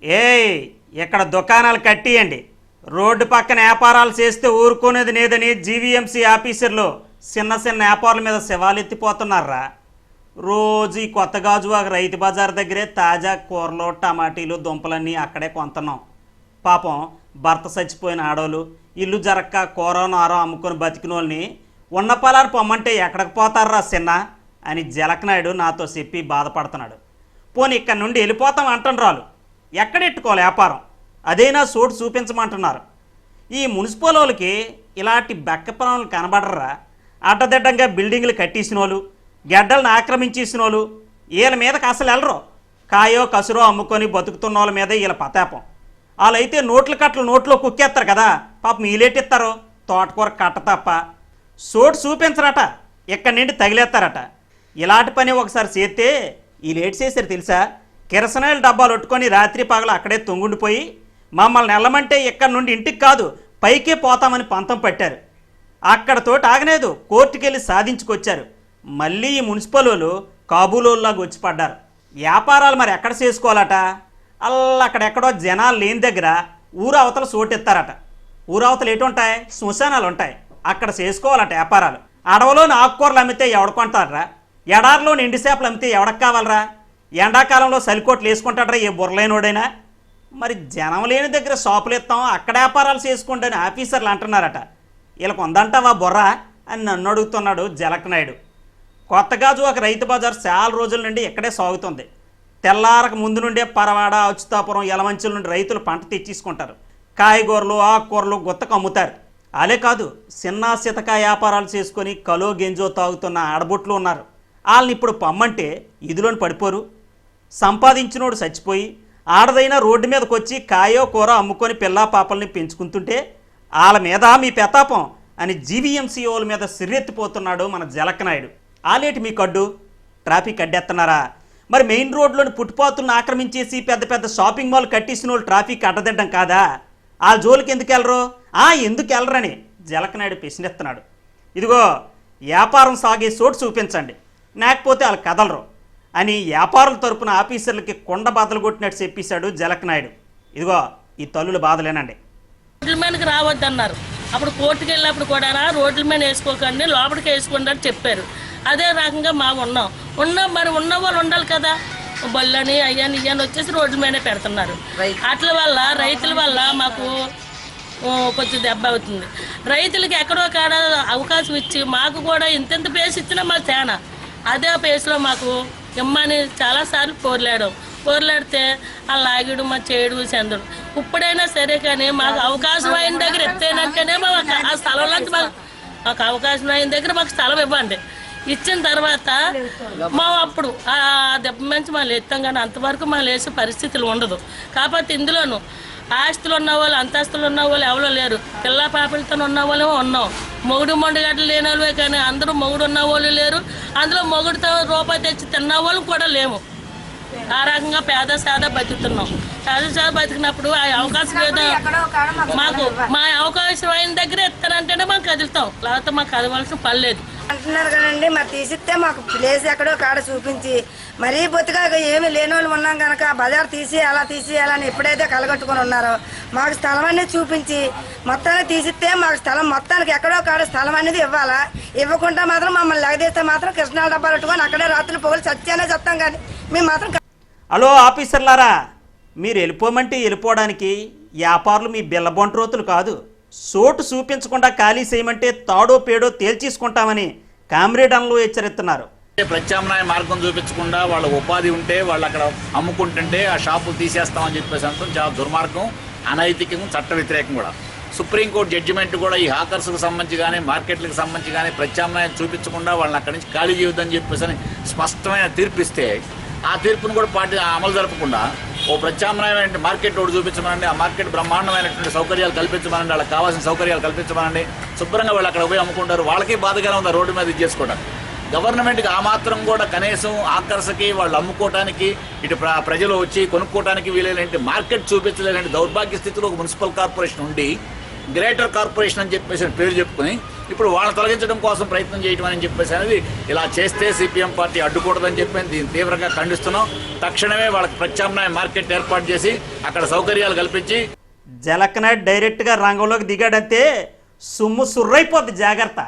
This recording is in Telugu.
ఏయ్, ఇక్కడ దుకాణాలు కట్టియండి. రోడ్డు పక్కన వ్యాపారాలు చేస్తే ఊరుకునేది లేదని జీవీఎంసీ ఆఫీసర్లు చిన్న చిన్న వ్యాపారుల మీద శవాలెత్తిపోతున్నారా. రోజు ఈ కొత్త గాజువాక రైతు బజార్ దగ్గరే తాజా కూరలు, టమాటీలు, దుంపలన్నీ అక్కడే కొంటున్నాం. పాపం భర్త చచ్చిపోయిన ఆడోళ్ళు, ఇల్లు జరక్క కూరనారో అమ్ముకొని బతికిన వాళ్ళని ఉన్న పొలాలు పొమ్మంటే ఎక్కడికి పోతారా చిన్న అని జలకనాయుడు నాతో చెప్పి బాధపడుతున్నాడు. పోనీ ఇక్కడ నుండి వెళ్ళిపోతాం అంటున్నారు. ఎక్కడెట్టుకోవాలి వ్యాపారం, అదైనా చోటు చూపించమంటున్నారు. ఈ మున్సిపల్ వాళ్ళకి ఇలాంటి బెక్క పనులు కనబడరా. అడ్డదిడ్డంగా బిల్డింగ్లు కట్టేసిన వాళ్ళు, గెడ్డలను ఆక్రమించేసిన వాళ్ళు వీళ్ళ మీదకి అసలు వెళ్ళరు. కాయో కసురో అమ్ముకొని బతుకుతున్న వాళ్ళ మీద వీళ్ళ పతాపం. వాళ్ళైతే నోట్ల కట్టలు నోట్లో కుక్కేస్తారు కదా, పాపం వీలేటిస్తారు తోటకూర కట్ట తప్ప. చోటు చూపించరట, ఇక్కడి నుండి తగిలేస్తారట. ఇలాంటి పని ఒకసారి చేస్తే వీళ్ళు ఏటి చేశారు తెలుసా? కిరసనాయిల డబ్బాలు ఒట్టుకొని రాత్రి పగలు అక్కడే తొంగుండిపోయి మమ్మల్ని వెళ్ళమంటే ఇక్కడి నుండి ఇంటికి కాదు పైకే పోతామని పంతం పట్టారు. అక్కడతోటి ఆగలేదు, కోర్టుకెళ్ళి సాధించుకొచ్చారు. మళ్ళీ ఈ మున్సిపల్ వాళ్ళు కాబూలోల్లాగా వచ్చి పడ్డారు. వ్యాపారాలు మరి ఎక్కడ చేసుకోవాలట? అలా అక్కడెక్కడో జనాలు లేని దగ్గర ఊరు అవతల చోటెత్తారట. ఊరవతలు ఎటుంటాయి? శ్మశానాలు ఉంటాయి, అక్కడ చేసుకోవాలట వ్యాపారాలు. అడవిలోని ఆకుకూరలు అమ్మితే ఎవడకొంటారా? ఎడారిలోని ఎండి చేపలు అమ్మితే ఎవడకు కావాలరా? ఎండాకాలంలో సలికోట్లు వేసుకుంటాడరా ఏ బుర్రలేనోడైనా? మరి జనం లేని దగ్గర షాపులు ఇస్తాం, అక్కడ వ్యాపారాలు చేసుకోండి అని ఆఫీసర్లు అంటున్నారట. వీళ్ళకు ఉందంటావా బుర్ర అని నన్ను అడుగుతున్నాడు జలకనాయుడు. కొత్తగాజు ఒక రైతు బజార్ చాలా రోజుల నుండి ఇక్కడే సాగుతుంది. తెల్లారకు ముందు నుండే పరవాడ, అచ్యుతాపురం, యలమంచుల నుండి రైతులు పంట తెచ్చేసుకుంటారు. కాయగూరలు, ఆకుకూరలు గుత్తకు అమ్ముతారు. అలే కాదు, చిన్న సితకాయ వ్యాపారాలు చేసుకొని కలో గెంజో తాగుతున్న ఆడబొట్లు ఉన్నారు. వాళ్ళని ఇప్పుడు పమ్మంటే ఇదిలోని పడిపోరు. సంపాదించినోడు చచ్చిపోయి ఆడదైనా రోడ్డు మీదకి వచ్చి కాయో కూర అమ్ముకొని పిల్లా పాపల్ని పెంచుకుంటుంటే వాళ్ళ మీద మీ పెతాపం అని జీవీఎంసీ వాళ్ళ మీద సిర్రెత్తిపోతున్నాడు మన జలకనాయుడు. ఆలేటి మీ కడ్డు ట్రాఫిక్ అడ్డెత్తన్నారా? మరి మెయిన్ రోడ్లోని ఫుట్పాత్లను ఆక్రమించేసి పెద్ద పెద్ద షాపింగ్ మాల్ కట్టేసిన వాళ్ళు ట్రాఫిక్ అడ్డదిడ్డం కాదా? ఆ జోలికి ఎందుకు వెళ్ళరు? ఎందుకు వెళ్ళరని జలకనాయుడు ప్రశ్నిస్తున్నాడు. ఇదిగో వ్యాపారం సాగే చోటు చూపించండి, లేకపోతే వాళ్ళు కదలరు అని వ్యాపారుల తరపున ఆఫీసర్లకి కొండ బాధలు కొట్టినట్టు చెప్పేశాడు జలకనాయుడు. ఇదిగో ఈ తల్లుల బాధలేనండి. రోడ్ల మీదకి రావద్దన్నారు. అప్పుడు కోర్టుకు వెళ్ళినప్పుడు కూడా రోడ్ల మీద వేసుకోకండి, లోపలికి వేసుకోండి అని చెప్పారు. అదే రకంగా మా ఉన్నాం మరి ఉన్న వాళ్ళు ఉండాలి కదా. బళ్ళని అయ్యాని ఇయ్యని వచ్చేసి రోడ్ల మీదనే పెడుతున్నారు. అట్ల వల్ల రైతుల వల్ల మాకు కొంచెం దెబ్బ అవుతుంది. రైతులకి ఎక్కడో కాడ అవకాశం ఇచ్చి మాకు కూడా ఇంతెంత పేస్ ఇచ్చినా మా తేనా అదే పేస్లో మాకు ఇమ్మని చాలాసార్లు పోర్లాడితే ఆ లాగిడు మా చేడు చంద్రుడు. ఇప్పుడైనా సరే కానీ మాకు అవకాశం అయిన దగ్గర ఎత్తేనంటేనే మాకు ఆ స్థలంలోకి మాకు అవకాశం అయిన దగ్గర మాకు స్థలం ఇవ్వండి. ఇచ్చిన తర్వాత మా అప్పుడు ఆ దెబ్బ మంచి మళ్ళీ ఎత్తాం, కానీ అంతవరకు మళ్ళీ వేసే పరిస్థితులు ఉండదు. కాకపోతే ఇందులోనూ ఆస్తులు ఉన్నవాళ్ళు, అంతస్తులు ఉన్నవాళ్ళు ఎవరో లేరు. పిల్ల పాపలతో ఉన్న వాళ్ళు ఉన్నాం. మొగుడు మొండగడ్డలు లేని వాళ్ళే, కానీ అందరూ మొగుడు ఉన్న వాళ్ళు లేరు. అందులో మొగుడితో రూపాయి తెచ్చి తిన్న వాళ్ళు కూడా లేము. ఆ రకంగా పేద సాదా బతుకుతున్నాం. పేద సాదా బతికినప్పుడు ఆ అవకాశం ఏదో మాకు మా అవకాశం అయిన దగ్గర ఎత్తానంటేనే మాకు కదులుతాం, లేకపోతే మాకు కదవలసిన పని లేదు అంటున్నారు కదండి. మరి తీసిస్తే మాకు ప్లేస్ ఎక్కడో కాడ చూపించి, మరీ బొత్తుగా ఏమి లేని వాళ్ళు ఉన్నాం కనుక బజార్ తీసేయాలని ఎప్పుడైతే కలగట్టుకుని ఉన్నారో మాకు స్థలం అనేది చూపించి మొత్తానికి తీసిస్తే మాకు స్థలం మొత్తానికి ఎక్కడో కాడ స్థలం అనేది ఇవ్వాలా. ఇవ్వకుండా మాత్రం మమ్మల్ని లగదీస్తే మాత్రం కృష్ణాల డబ్బాలు పెట్టుకొని అక్కడే రాత్రులు పొగలు చచ్చానే చెప్తాం, కానీ మేము మాత్రం. హలో ఆఫీసర్లారా, మీరు వెళ్ళిపోమంటే వెళ్ళిపోవడానికి వ్యాపారులు మీ బిల్లబొంట్రోతులు కాదు. చోటు చూపించకుండా ఖాళీ చేయమంటే తాడో పేడో తేల్చేసుకుంటామని కామ్రేడన్లు హెచ్చరిస్తున్నారు. ప్రత్యామ్నాయ మార్గం చూపించకుండా వాళ్ళ ఉపాధి ఉంటే వాళ్ళు అక్కడ అమ్ముకుంటుంటే ఆ షాపులు తీసేస్తామని చెప్పేసి అంటాం. చాలా దుర్మార్గం, అనైతికం, చట్ట వ్యతిరేకం కూడా. సుప్రీంకోర్టు జడ్జిమెంట్ కూడా ఈ హాకర్స్కి సంబంధించి కానీ మార్కెట్లకు సంబంధించి కానీ ప్రత్యామ్నాయం చూపించకుండా వాళ్ళని అక్కడి నుంచి ఖాళీ చేయొద్దని చెప్పేసి అని స్పష్టమైన తీర్పు ఇస్తే ఆ తీర్పును కూడా పార్టీ అమలు జరపకుండా ఓ ప్రత్యామ్నాయమైన మార్కెట్ ఒకటి చూపించమనండి, ఆ మార్కెట్ బ్రహ్మాండమైనటువంటి సౌకర్యాలు కల్పించమనండి, వాళ్ళకి కావాల్సిన సౌకర్యాలు కల్పించమనండి. శుభ్రంగా వాళ్ళు అక్కడ పోయి అమ్ముకుంటారు. వాళ్ళకి బాధగానే ఉంది రోడ్డు మీద ఇది చేసుకోవడానికి. గవర్నమెంట్కి ఆ మాత్రం కూడా కనీసం ఆకర్షకి వాళ్ళు అమ్ముకోవడానికి, ఇటు ప్రజలు వచ్చి కొనుక్కోవడానికి వీలైనటువంటి మార్కెట్ చూపించలేనంటే దౌర్భాగ్య స్థితిలో ఒక మున్సిపల్ కార్పొరేషన్ ఉండి గ్రేటర్ కార్పొరేషన్ అని చెప్పేసి పేరు చెప్పుకొని ఇప్పుడు వాళ్ళని తొలగించడం కోసం ప్రయత్నం చేయడం అని చెప్పేసి అనేది ఇలా చేస్తే సిపిఎం పార్టీ అడ్డుకూడదని చెప్పి దీన్ని తీవ్రంగా ఖండిస్తున్నాం. తక్షణమే వాళ్ళకి ప్రత్యామ్నాయ మార్కెట్ ఏర్పాటు చేసి అక్కడ సౌకర్యాలు కల్పించి. జలకనాథ్ డైరెక్ట్గా రంగంలోకి దిగాడంతే సుమ్ము సుర్రైపోద్ది, జాగ్రత్త.